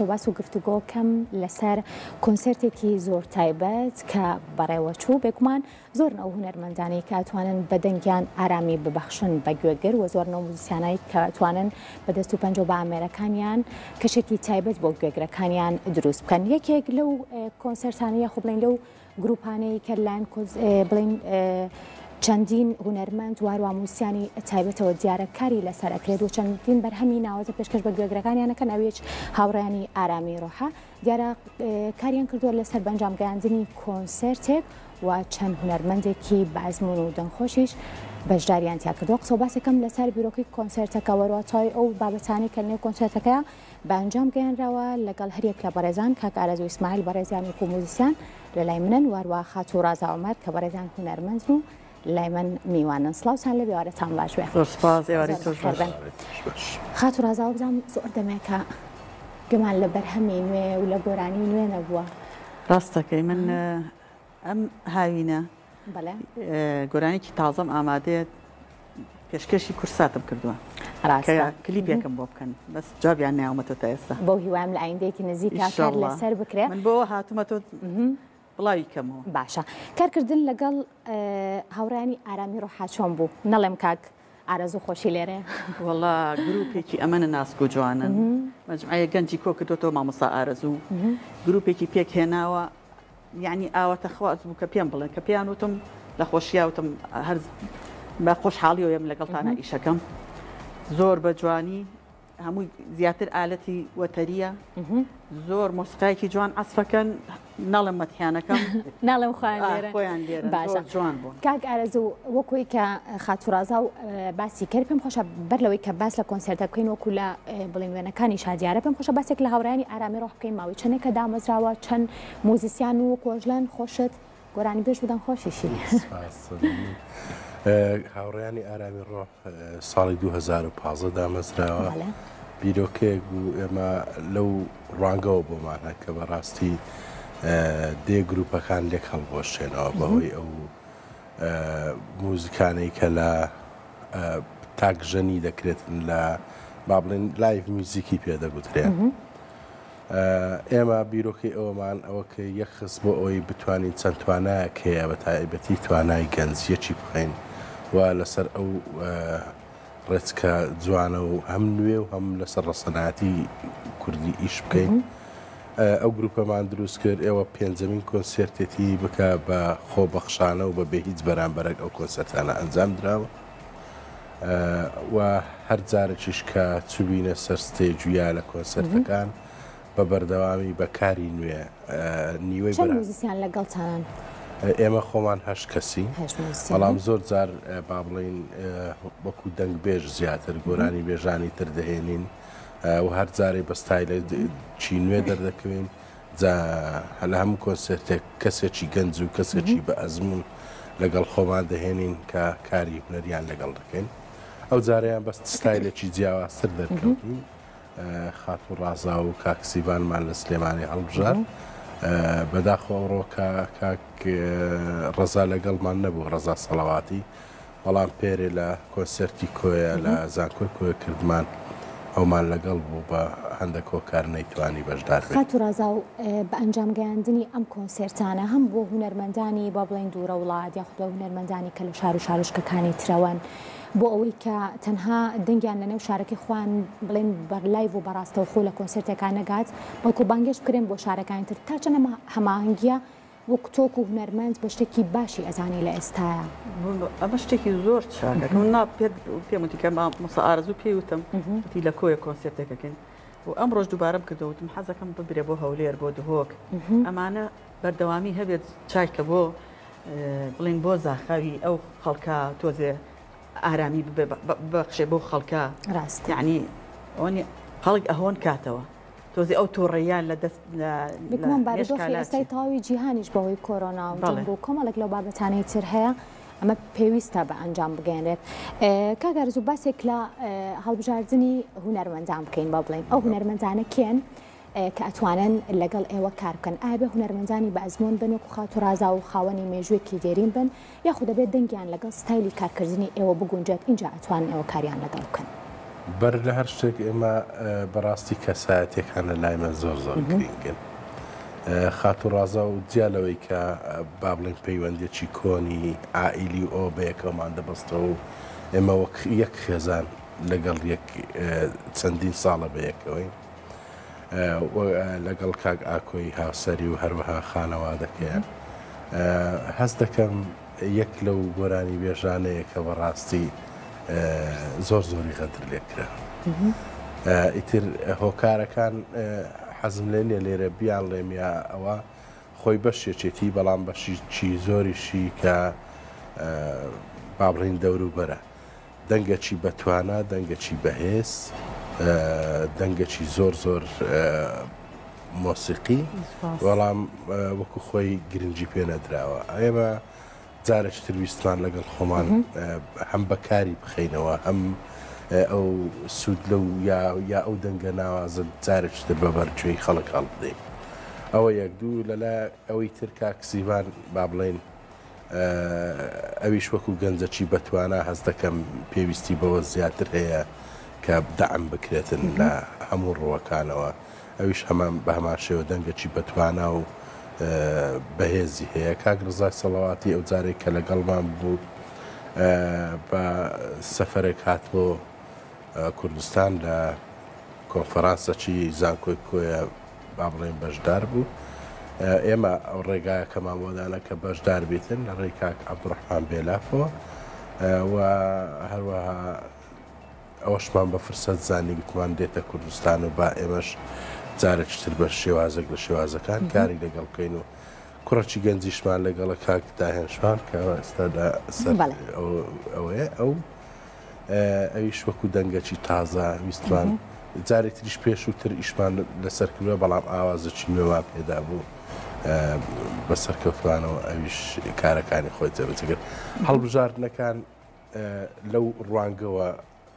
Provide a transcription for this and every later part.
قسەوباس و گفتوگۆکەم لەسەر کۆنسێرتێکی زۆر تایبەت کە بەڕێوەچوو بێگومان زۆر نەو هونەرمەندانی کە ئەتوانن بە دەنگیان ئارامی ببەخشن بە گوێگر و زۆر نەو موزیسیانایی کە ئەتوانن بە دەست و پەنجە و بە ئامێرەکانیان کەشێکی تایبەت بۆ گوێگرەکانیان دروست بکەن. یەکێک لەو کۆنسێرتانەیە خۆ بڵین لەو گروپانەی کە لایەن بڵین چەندین هونەرمەند وارووا موسیانی تایبەتەوە دیارەکاری لەسەر ئەکرێت و چەندین بەرهەمی ناوازە پێشکەش بە گوێگرەکانیانەکەن ئەوێک هاوڕێیانی ئارامی ڕۆحە دیارە کاریان کردووە لەسەر بەنجام گەیاندنی کۆنسێرتێک و چەند هونەرمەندێکی بەزمون و دەنگخۆشیش بەشداریان تیا کردووە. قسەوباسەکەم لەسەر بیرۆکەی کۆنسێرتەکە وەرواتای ئەو بابەتانی کە نێو کۆنسێرتەکەیە بەنجام گەیاندراوە لەگەڵ هەریەک لە بەڕێزان کاک ئارەزوو ئیسماعیل بەڕێزیان و موزیسیان لەلای منن وارووا خات و ڕازا عومەر کە بەڕێزان هونەرمەند و لای من میوانن. سڵاوتان لە بێوارەتان باش بێ. سپاس ئێواری تۆش باش. خات و ڕازاوە بزانم زۆر دەمێکە گەمان لە بەرهەمی نوێ و لە گۆرانی نوێ نەبووە. ڕاستەکەی من ئەم هاوینە گۆرانێکی تازەم ئامادەیە پێشکەشی کورساتم کردووە کلیپێکم بۆ بکەن بەس جوابیان ناومەتەوە تا ئێستا بۆ هیوایم لە ئایندەیەکی نزیک کار لەسەر بکرێ. من بۆ هاتوومەتۆ بڵاوی کەمەوە. باشە کارکردن لەگەڵ هاوڕێیانی ئارامی ڕۆحا چۆن بوو؟ نەڵێم کاک ئارەزوو خۆشی لێرێ. وەڵا گروپێکی ئەمەنە ناسک و جوانن مەجموعەیە گەنجی کۆ کردوەوە مامۆستا ئارەزوو گروپێکی پێک هێناوە یعنی ئاوەتە خواز بوو کە پێم بڵێن کە پێیان وتم لە خۆشییاوتم هەر بە خۆشحاڵیەوەم لەگەڵتانە ئیشەکەم زۆر بە جوانی هەمووی زیاتر ئالەتی وەتەریە زۆر مۆسیقایەکی جوان عەزفەکەن ناڵم مەتیانەکەم ناڵم خۆیان لێرە باشە جوان بوون. کاک ئارەزوو وەکوی کە خاتوڕازا و باسی کرد پێم خۆشە بەر لەوەی کە باس لە کۆنسێرتە بکەین وەکو لە بڵین وێنەکانی شادیارە پێم خۆشە باسێک لە هاوڕێیانی ئارامی ڕۆح بکەین ماوەی چەندێک کە دامەزراوە چەند موزیسیان و کۆژلان خۆشت گۆرانی بێژ بدەن خۆشیشی. هاوڕێیانی ئارامی ڕۆح ساڵی 2015 دامەزراوە بیرۆکەیەک بوو ئێمە لەو ڕوانگەوە بۆمانە کە بەڕاستی دێ گروپەکان لێک هەڵبۆشێنەوە بەهۆی ئەو موزیکانەی کە لە تاکژەنی دەکرێتن لە با بڵێن لایڤ میوزیکی پێدەگوترێن. ئێمە بیرۆکەی ئەوەمان ئەوە کە یەک خست بۆ ئەوەی بتوانین چەند توانایەک هەیە بە تایبەتی توانای گەنجیەکی بخەین و لەسەر ئەو ڕێچکە جوانە و هەم نوێ و هەم لەسەر ڕەسەناتی کوردی ئیش بکەین. ئەو گروپەمان دروست کرد ئێوە پێنجەمین کۆنسێرتێتی بکە بە خۆبەخشانە و بە بێ هیچ بەرامبەرێک ئەو کۆنسێرتانە ئەنجام دراوە و هەر جارێکیش کە چوبینە سەر ستێج و یا لە کۆنسێرتەکان بە بەردەوامی بەکاری نوێ نیوەی موزیسیان لەگەڵتان ئێمە خۆمان هەشت کەسی بەڵام زۆر جار با بڵین وەکو دەنگ بێژ زیاتر گۆرانی بێژانی تر دەهێنین و هەر جارێ بە ستایلە چی نوێ دەردەکەوین لە هەموو کۆنسێرتێک کەسێکی گەنج و کەسێکی بە ئەزمون لەگەڵ خۆمان دەهێنین کە کاری هونەریان لەگەڵ دەکەین. ئەو جاریان بەست ستایلێکی جیاوازتر دەرکەوتین خات و ڕازا و کاکسیڤانمان لە سلێمانی هەڵبژار بەداخۆڕۆ کاک ڕەزا لەگەڵمان نەبوو ڕەزا سەڵەواتی بەڵام پێرێ لە کۆنسێرتی کۆیە لە زانکۆی کۆیە کردمان ئەومان لەگەڵ بوو بە هەندێک هۆکار نەیتوانی بەشدار بێت. خات و ڕازا و بە ئەنجام گەیاندنی ئەم کۆنسێرتانە هەم بۆ هونەرمەندانی با بڵێن دوورە وڵات یاخود بە هونەرمەندانی کە لە شار و شارۆچکەکانی ترەوەن بۆ ئەوەی کە تەنها دەنگیان لە نێو شارەکەی خوان بڵێن بەرلایڤ و بەڕاستەوە خۆ لە کۆنسێرتەکان نەگات بەڵکو بانگێش بکرێن بۆ شارەکانی تر تا چەنە هەماهەنگیە وەک تۆک و هونەرمەند بە شتێکی باشی ئەزانی لە ئێستاە. ئەمە شتێکی زۆر چاکە من پێم وتی کە مۆستا ئارەزوو پێیوتم وتی لە کۆیە کۆنسێرتێکەکەین و ئەم ڕۆژ دووبارەم کردەوتم حەزەکەم ببرێ بۆ هەولێر بۆ دهۆک ئەمانە بەردەوامی هەبێت چاکە بۆ بڵین بۆ زاخاوی ئەو خەڵکە تۆزێ ئارامی بەخشێ بۆ خەڵکە ڕاست یعنی ئەوەنی خەڵک ئەهۆن کاتەوە تۆزی ئەو تۆڕەیان لە دەست بگومان بارودۆخی ئێستای تەواوی جیهانیش بەهۆی کۆرۆنا و جەنگ و کۆمەڵێک لەو بابەتانەی تر هەیە ئەمە پێویستە بە ئەنجام بگەێنرێت. کاک ئارەزوو باسێک لە هەڵبژاردننی هونەرمەندان بکەین با بڵێن ئەو هونەرمەندانە کێن کە ئەتوانن لەگەڵ ئێوە کار بکەن ئایا بە هونەرمەندانی بە ئەزمۆن بن وەکو خات و ڕازا و خاوەنی مێژوویەکی دێرین بن یاخود دەبێت دەنگیان لەگەڵ ستایلی کارکردنی ئێوە بگونجێت اینجا ئەتوانن ئێوە کاریان لەگەڵ بکەن. بەر لە هەر شتێک ئێمە بەڕاستی کەسایەتێکان لە لایمە زۆر زۆر گرنگن. خات و ڕازە و جیالەوەی کە با بڵێن پەیوەندێکی کۆنی ئائیلی ئەو بەیەکەمان دەبەستەوە و ئێمە وەک یەک خێزان لەگەڵ چەندین ساڵە بەیەکەوەی لەگەڵ کاک ئاکۆی هاوسەری و هەروەها خانەوادەکەیان هەست دەکەم یەک لەو گۆرانی وێژانەیە کە بەڕاستی زۆر زۆری غەدر لێکرا. ئیتر هۆکارەکان حەزم لێ نیە لێرە بیان لێمیا ئەوە خۆی بەشێکێتی بەڵام بەشی زۆریشی کە با بڵێن دەوروبەرە دەنگەکی بەتوانە دەنگەکی بەهێز دەنگەکی زۆر زۆر مۆسیقی وەڵام وەکو خۆی گرنگی پێ نەدراوە. ئێمە جارێک ترویستمان لەگەڵ خۆمان هەم بەکاری بخەینەوە هەم ئەو سوود لەو یا ئەو دەنگە ناوازە جارێکتر بەبەرگوێی خەڵک هەڵبدەین. ئەوە یەک دوو لەلا ئەوەی تر کاکسیڤان با بڵێن ئەویش وەکو گەنجەکی بەتوانە هەست دەکەم پێویستی بەوە زیاتر هەیە کە دەعم بکرێتن لە هەموو ڕۆوەکانەوە. ئەویش هەمان بە هەمان شێوە دەنگەکی بەتوانە و بەهێزی هەیە. کاک ڕزای سەڵاواتی ئەو جارێک کە لەگەڵمان بوو بە سەفەرێک هات بۆ کوردستان لە کۆنفەرانسەکی زانکۆی کۆیە با بڵێن بەشدار بوو. ئێمە ئەو ڕێگایەکەمان بۆدانە کە بەشدار بێتن لە ڕێی کاک عەبدوڕەحمان بێلافەوە و هەروەها ئەوەشمان بە فرسەت زانی گوتمان دێتە کوردستان و با ئێمەش جارێکتر بە شێوازێک لە شێوازەکان کاری لەگەڵ بکەین و کوڕەکی گەنجیشمان لەگەڵە کاک داهێنشمان کە ئێستا ئەوەیە ئەو ئەویش وەکو دەنگەکی تازە ویستوان جارێک تریش پێشووتر ئیشمان لەسەرکردوە بەڵام ئاوازەکی نوێوان پێدا بوو بەسەرکەوتوانەوە ئەویش کارەکانی خۆی جەبەجێگرت. هەڵبژاردنەکان لەو ڕوانگەوە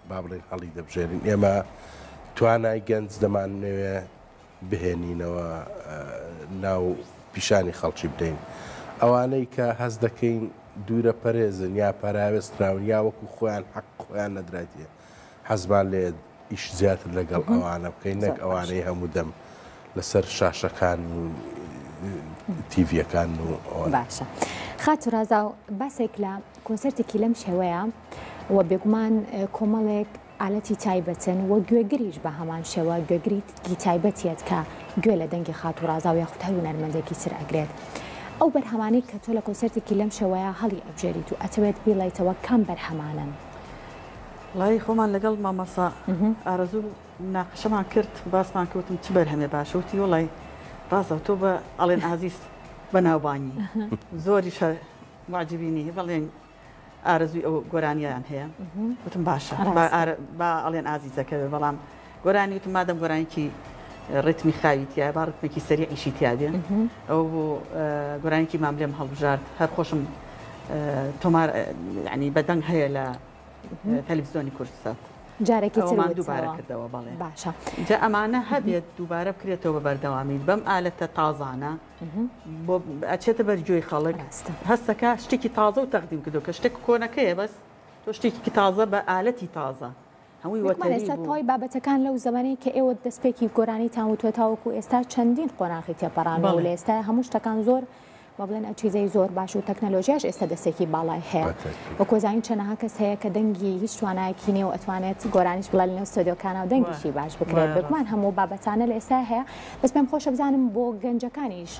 با بڵێن هەڵی دەبژێرین. ئێمە توانای گەنج دەمانەوێ بهێنینەوە ناو پیشانی خەڵکی بدەین. ئەوانەی کە هەست دەکەین دوورە پەرێزن یا پەراوێستراون یا وەکو خۆیان حەق خۆیان نەدرایتە حەزمان لێ ئیش زیاتر لەگەڵ ئەوانە بکەین نەک ئەوانەی هەموو دەم لەسەر شاشەکان و تیڤیەکان و باشە. خات و ڕازا و باسێک لە کۆنسەرتێکی لەم شێوەیە و بێگومان کۆمەڵێک ئالەتی تایبەتن و گوێگریش بە هەمان شێوە گوێگریی تایبەتیت کە گوێ لە دەنگی خات و ڕازا و یاخود هەر هونەرمەندێکی تر ئەگرێت. ئەو بەرهەمانەی کە تۆ لە کۆنسەرتێکی لەم شێوەیە هەڵی ئەبژێریت و ئەتەوێت بیڵیتەوە کام بەرهەمانن؟ وڵای خۆمان لەگەڵ مامەسا ئارەزوو ناقەشەمان کرد باسمان کەوتم چ بەرهەمێ باشە وتی وڵای ڕازە تۆ بە ئەڵێن ئازیز بەناوبانی زۆریش معجبینی بەڵێن ئارەزوی ئەو گۆرانیان هەیە وتم باشە با ئەڵێن ئازیزەکەوێ بەڵام گۆرانی وتم مادەم گۆرانێکی ڕێتمی خاویتیا با ڕێتمێکی سەری ئیشی تیاابێ ئەو بۆ گۆرانێکی مام لێم هەڵبژارد هەر خۆشم تۆمار ینی بەدەنگ هەیە لە تەلەڤیزیۆنی کوردسات جارێکی ترمان دووبارە کردەوە بەڵێ باشە جا ئەمانە هەبێت دووبارە بکرێتەوە بە بەردەوامی بەم ئالەتە تازانە بۆ ئەچێتە بەرگوێی خەڵک هەستەکە شتێکی تازە و تەقدیم کردو کە شتێک کۆنەکەیە بەس تۆ شتێکی تازە بە ئالەتی تازە هەمووی وەتەوەی بابەتەکان لەو زمانی کە ئێوە دەستپێکی گۆرانی تاوتوە تاوەکو ئێستا چەندین قۆناغی تێپەڕانەوە لە ئێستا هەموو شتەکان زۆر بە بڵێن ئەو چیزەی زۆر باش و تەکنەلۆژیاش ئێستا دەستێکی باڵای هەیە وە کۆزانین چەنەها کەس هەیە کە دەنگی هیچ توانایەکی نیە و ئەتوانێت گۆرانیش بڵێ لەنێو ستۆدیۆکانە و دەنگیشی باش بکرێت بگومان هەموو بابەتانە لە ئێستا هەیە بەس پێم خۆشە بزانم بۆ گەنجەکانیش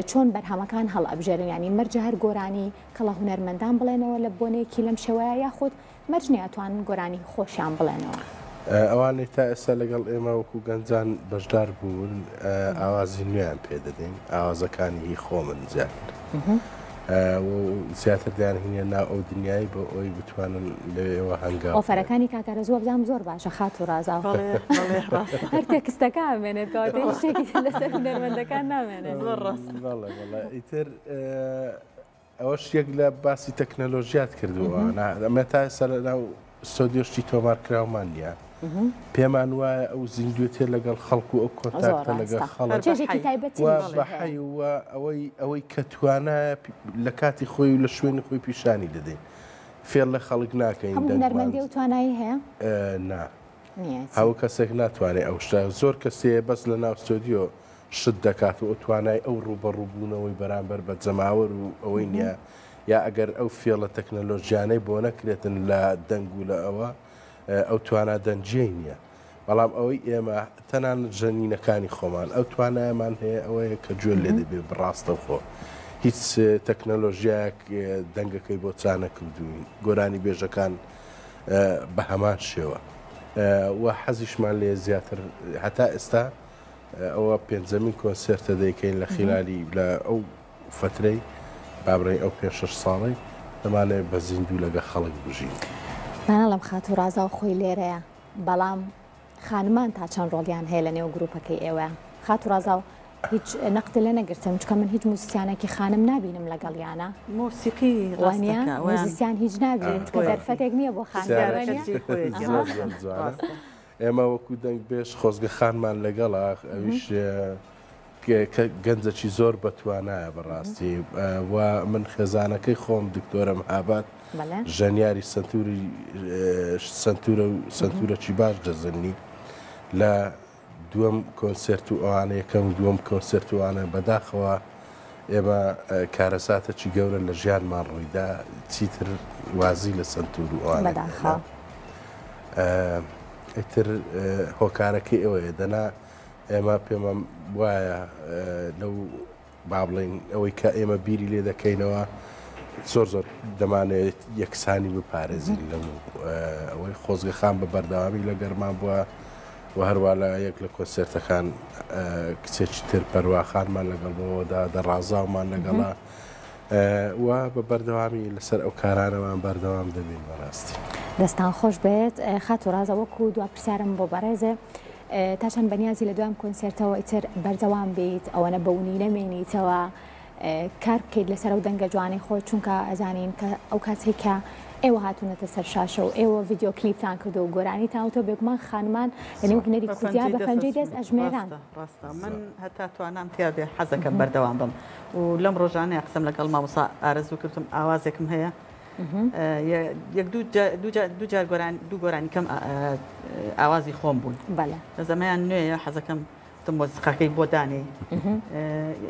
چۆن بەرهەمەکان هەڵ ئەبژێرن ینی مەرجە هەر گۆرانی کەڵە هونەرمەندان بڵێنەوە لە بۆنێکی لەم شێوەیە یاخود مەرج نیاتوان گۆرانی خۆشیان بڵێنەوە. ئەوانەی تا ئێستا لەگەڵ ئێمە وەکو گەنجان بەشدار بوون ئاوازی نوێیان پێدەدەین ئاوازەکانی هی خۆمن زیاتر زیاتر دیان هینە ناو ئەو دنیای بۆ ئەوی بتوانن لەوێەوە هەنگاو ئۆفەرەکانی کاکەرە زۆر بزانم زۆر باشە خات و ڕازا هەر تێکستەکە ئەمێنێت کەواتەی شتێکی لەسەر هونەرمەندەکان نامێنێت زۆر ڕاست ئیتر ئەوەش یەک لە باسی تەکنەلۆژیات کردووە ئەمە تا ئێستا لەناو ستۆدیۆشتی تۆمارکراومان نیە پێمان وایە ئەو زیندوێتێ لەگەڵ خەڵکو ئەو کۆنتاکتە لەگەڵ خەڵک بەحەی وە ئەوەی کە توانە لە کاتی خۆی و لە شوێنی خۆی پیشانی دەدەین فێر لە خەڵک ناکەین هەموو هونەرمەندی و توانایی هەیە؟ نا هەوو کەسێک ناتوانێت ئەو شتە زۆر کەسێ بەس لە ناو ستۆدیۆ شت دەکات و ئەتوانای ئەو ڕوبەڕووبوونەوەی بەرامبەر بە جەماوەر و ئەوەی نییە یا ئەگەر ئەو فێڵە تەکنەلۆژیانەی بۆ نەکرێتن لە دەنگ و لە ئەوە ئەو توانە دەنجێ نییە بەڵام ئەوەی ئێمە تەنانەت ژەنینەکانی خۆمان ئەو توانایەمان هەیە ئەوەیە کە گوێ لێ دەبێ بڕاستە خۆ هیچ تەکنەلۆژیایەک دەنگەکەی بۆ چانە کردوین گۆرانی بێژەکان بە هەمان شێوە و حەزیشمان لێ زیاتر هەتا ئێستا ئەوە پێنجەمین کۆنسێرتە دەیکەین لە خیلالی لە ئەو فترەی بابڕێ ئەو 5-6 ساڵی دەمانێت بە زیندوو لەگە خەڵک بژین نانەڵم خات و ڕازا و خۆی لێرەیە بەڵام خانمان تا چەند ڕۆڵیان هەیە لە نێو گروپەکەی ئێوە خات و ڕازا و هیچ نەقد لە نەگرتم چکە من هیچ موسیقیانێکی خانم نبینم لەگەڵیانە موسیقی وانە موزیسیان هیچ نابینم کە دەرفەتێک نییە بۆ خانوانە ئێمە وەکو دەنگ بێش خۆزگە خانمان لەگەڵا ئەویش گەنجەکی زۆر بەتوانایە بەڕاستی و من خێزانەکەی خۆم دکتۆرە مەهاباد ژەنیاری سنتورەکی باش دەزنی لە دووەم کۆنسێرت و ئەوانە یەکەم دووەم کۆنسێرت وانە بەداخەوە ئێمە کارەساتێکی گەورە لە ژیانمان ڕوویدا چیتر وازی لە سنتور و ئەوانە ئیتر هۆکارەکەی ئەوەیە دەنا ئێمە پێمە وایە لەو با بڵێن ئەوەی کە ئێمە بیری لێ دەکەینەوە زۆر زۆر دەمانێت یەکسانی بپارێزین لەم ئەوەی خۆزگەخان بە بەردەوامی لە گەرمان بووە و هەروە لە یەک لە کۆنسێرتەکان کچێکی تر پەرواخانمان لەگەڵەوەدا دەڕازاومان لەگەڵا و بە بەردەوامی لەسەر ئەو کارانەوان بەردەوام دەبین بەڕاستی دەستان خۆش بێت خات و ڕازە وەکو دوا پرسیارم بۆ بەڕێزێ تا چەند بەنیازی لە دوام کۆنسێرتەوە ئیتر بەردەوام بێت ئەوەنە بەونی نەمێنیتەوە کار بکەیت لەسەر ئەو دەنگە جوانی خۆی چونکە ئەزانین کە ئەو کاتێکە ئێوە هاتوونەتە سەر شاشە و ئێوە ڤیددیۆ کلیپتان کردو و گۆرانیتانەوە بێگومان خانمان لەنێو هونەری کوردیا بە پەنجەی دەست ئەژمێران ڕاستە من هەتا توانام تیا بێ حەزەکەم بەردەوام بم و لەم ڕۆژانەیە قسەم لەگەڵ مامۆستا ئارەزوو کردم ئاوازێکم هەیە یەک دوو جار دوو گۆرانی کەم ئاوازی خۆم بوون لە زەمەیان نوێیە حەزەکەم مۆزیقەکەی بۆ دانێ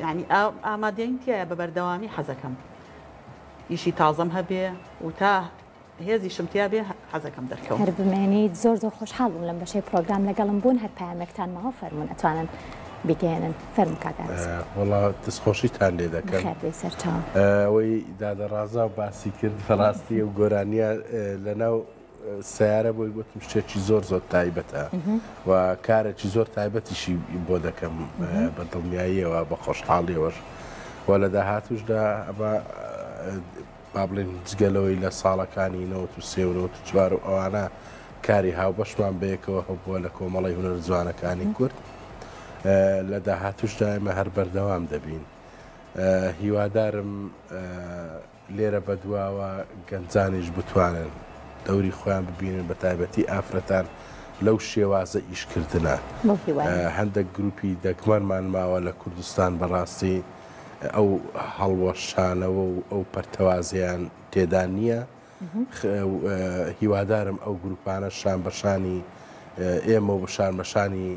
یعنی ئامادەین تایە بە بەردەوامی حەزەکەم ئیشی تازەم هەبێ و تا هێزی شمتیا بێ حەزەکەم دەرکەوت هەر بمێنیت زۆر خۆشحاڵ بووم لەم بەشەی پرۆگرام لەگەڵم بوون هەر پایامێکتان ماوە فەرمون ئەتوانن بگەێنن فەرم کاگاز وەڵا دەستخۆشیتان لێ دەکەم ئەوەی دادەڕازا و باسی کرد بەڕاستی و گۆرانیە لەناو سیارە بۆی گوتم شتێکی زۆر تایبەتە و کارێکی زۆر تایبەتیشی بۆ دەکەم بە دڵنیاییەوە بە خۆشحاڵیەوەش و لە داهاتوشدا ئەمە با بڵێن جگەلەوەی لە ساڵەکانی 93 و ئەوانە کاری هاوبەشمان بەیەکەوە هەبووە لە کۆمەڵی هونەر جوانەکانی کورد لە داهاتوشدا ئێمە هەر بەردەوام دەبین هیوادارم لێرە بەدواوە گەنجانیش بتوانن دەوری خۆیان ببینن بە تایبەتی ئافرەتان لەو شێوازە ئیشکردنە هەندێک گروپی دەگمەنمان ماوە لە کوردستان بەڕاستی ئەو هەڵوەشانەوە و ئەو پەرتەوازیان تێدا نییە هیوادارم ئەو گروپانە شان بەشانی ئێمە و بەشانمەشانی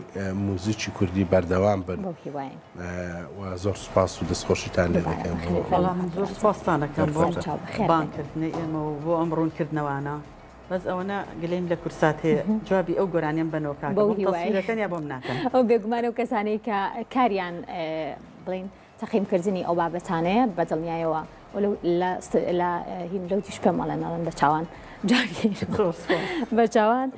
موزیکی کوردی بەردەوام بن و زۆر سوپاس و دەستخۆشیتان لێ دەکەم زۆر سوپاستانەکەم بۆ بانکردنی ئێمە و بۆ ئەم ڕوونکردنەوانە بەس ئەوەنە گلەیم لە کورسات هەیە جوابی ئەو گۆرانیان بەنەوەکانیان بۆم ناکەن ئەو بێگومان و کەسانەی کە کاریان بڵین تەقیمکردنی ئەو بابەتانەیە بەدڵنیایەوە لەو تیش پێم مەڵێنەڵەن بە چاوان بە چاوان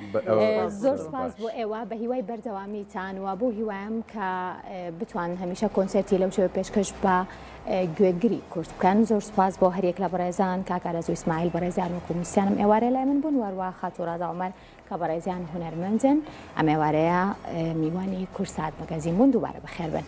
زۆر سپاس بۆ ئێوە بە هیوای بەردەوامیتان و بۆ هیوایم کە بتوان هەمیشە کۆنسێرتی لەو شێوە پێشکەش بە گوێگری کورد بکەن زۆر سپاس بۆ هەرێک لە بەڕێزان کاکارەز و ئیسماعیل بەڕێزیان و کۆمیسیانم ئێوارەیە لای من بوون وەروە خات و ڕازا عومەر کە بەڕێزیان هونەرمەندن ئەم ئێوارەیە میوانی کورسات مەگەزین بوون دووبارە بەخێربێن